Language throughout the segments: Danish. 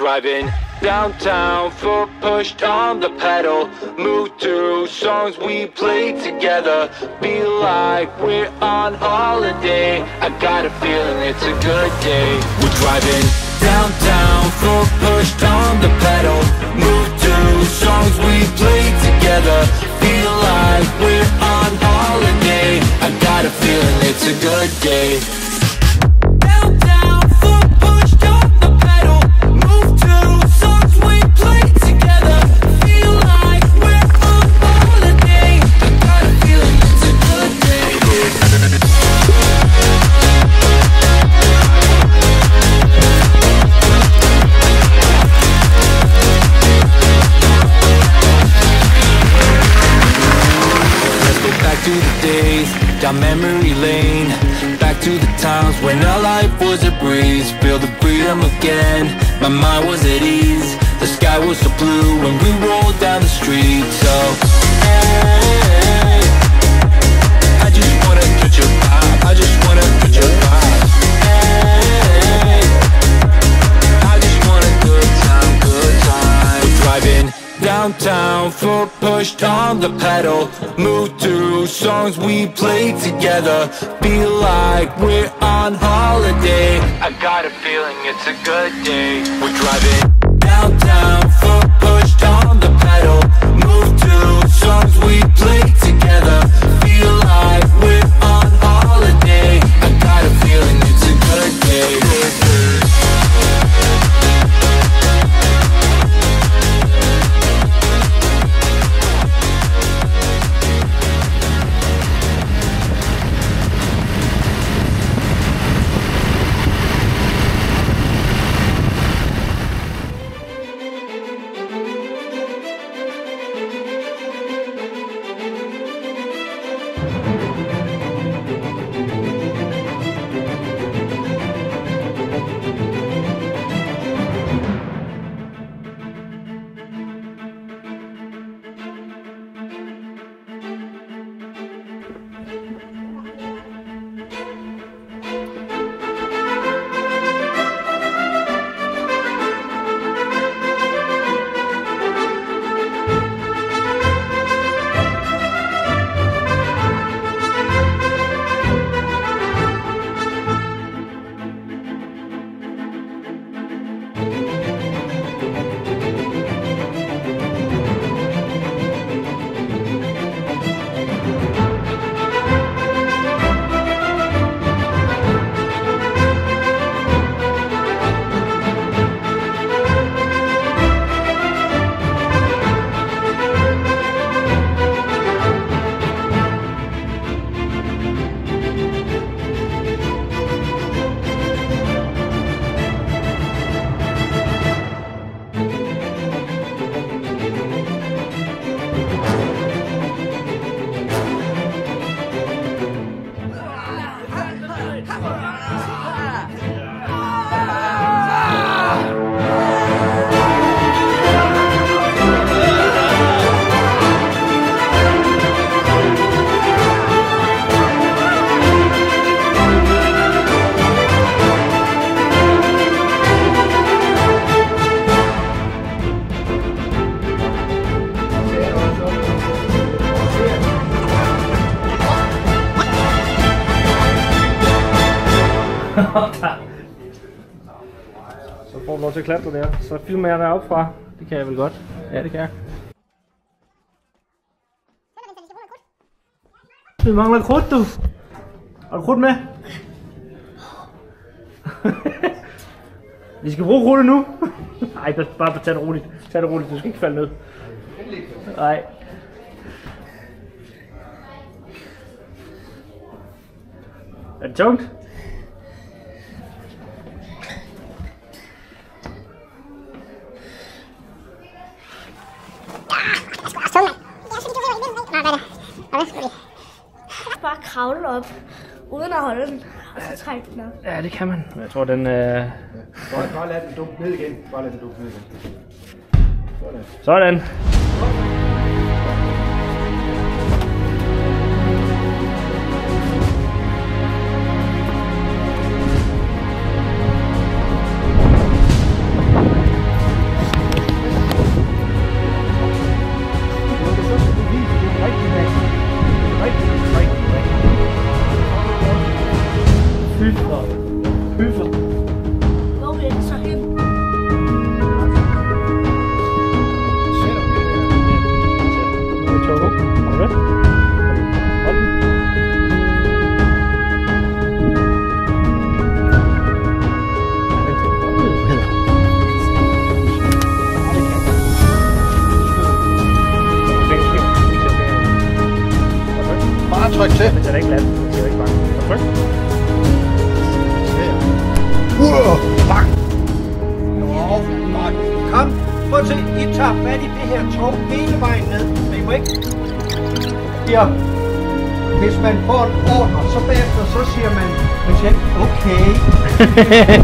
driving downtown, foot pushed on the pedal. Move through songs we played together. Be like we're on holiday. I got a feeling it's a good day. We're driving downtown, foot pushed on the pedal. Move through songs we played together. Feel like we're on holiday. I got a feeling it's a good day. Down memory lane, back to the times when our life was a breeze. Feel the freedom again, my mind was at ease. The sky was so blue when we rolled down the street. So, hey, I just wanna touch your vibe, I just wanna touch your vibe. Hey, I just want a good time, good time. We're driving downtown, foot pushed on the pedal. Move through songs we played together. Feel like we're on holiday. I got a feeling it's a good day. We're driving downtown, foot pushed on the pedal. Move through songs we played together. Feel like we're on holiday. I got a feeling it's a good day. Så får du lov til at klatre der. Så filmer jeg deroppe fra. Det kan jeg vel godt. Ja, det kan jeg. Vi mangler krudt, du. Har du krudt med? Vi skal bruge krudtet nu. Nej, bare tag det roligt. Tag det roligt, du skal ikke falde ned. Nej. Er det tungt? Bare kravle op, uden at holde den, og så trække den op. Ja, det kan man. Jeg tror, den... Bare lad den dumme ned igen. Bare lad den dumme ned igen. Sådan. tryk til. Men den er ikke ladt. Jeg er ikke bange. Tryk. Fuck! Kom, prøv at se. I tager fat i det her tog hele vejen ned. Men I må ikke... Her. Hvis man får en ordre, så bagefter, så siger man siger ikke, okay.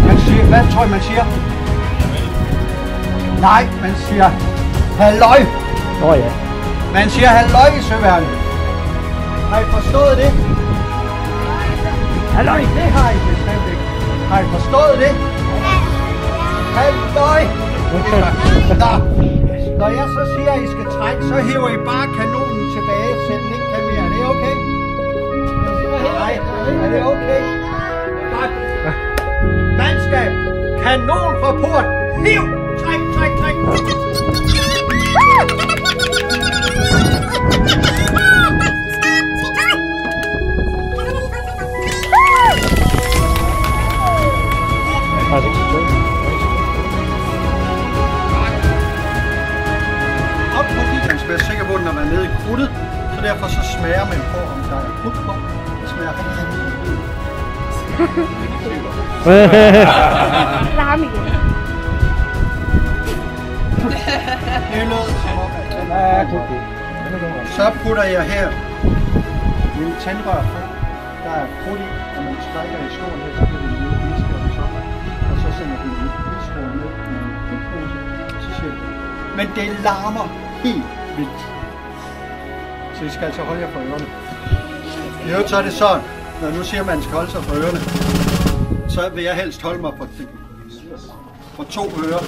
Man siger, hvad tror I, man siger? Nej, man siger, halløj. Ja. Man siger halløj i søværnet. Har I forstået det? Halløj, det har I bestemt ikke. Har I forstået det? Halløj. Nå, når jeg så siger, at I skal trække, så hiver I bare kanonen tilbage. Sæt den ikke kan mere. Er det okay? Nej, er det okay? Godt. Mandskab, kanon fra port. Hiv! Træk, træk, træk. Op på de, man skal være sikker på, at den har været nede i krudtet, så derfor så smager man på, om der er krudt på. Det smager rigtig godt. Larm igen. Det lød som om, at den er god. Så putter jeg her en tændrør på. Der er krudt i, og man trækker i skålen her, så bliver det en lille isskål i sommer. Og så sender den en isskål ned i en krudtpose, så siger det. Men det larmer helt vildt. Så I skal altså holde jer for ørerne. I øvrigt så er det sådan, når nu siger man skal holde sig for ørerne, så vil jeg helst holde mig for 2 ører.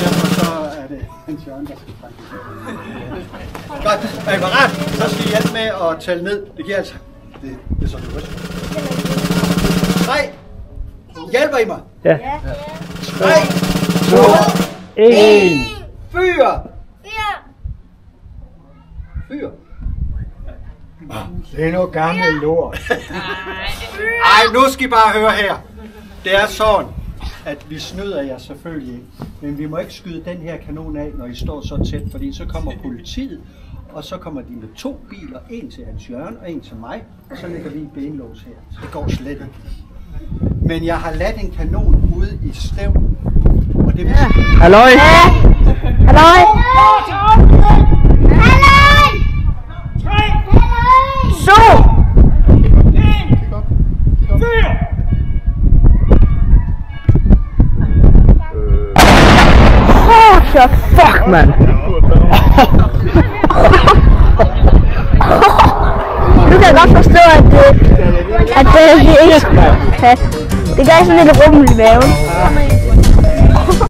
Derfor så er det Hans Jørgen, der skal trække. Godt, er I parat? Så skal I hjælpe med at tælle ned. Det giver altså... Det er sådan, det ryster. 3. Hjælper I mig? Ja. 3, 2, 1. Fyr! Fyr! Det er noget gammel lort. Ej, nu skal I bare høre her. Det er sådan, at vi snyder jer selvfølgelig ikke. Men vi må ikke skyde den her kanon af, når I står så tæt, fordi så kommer politiet, og så kommer de med 2 biler, en til Hans Jørgen og en til mig, og så lægger vi en benlås her. Så det går slet ikke. Men jeg har ladt en kanon ude i stævn, og det vil sige... Halløj! Halløj! Så! Fuck, man! Nu kan jeg godt forstå, at det ikke kan. Det gør sådan lidt rummel i maven.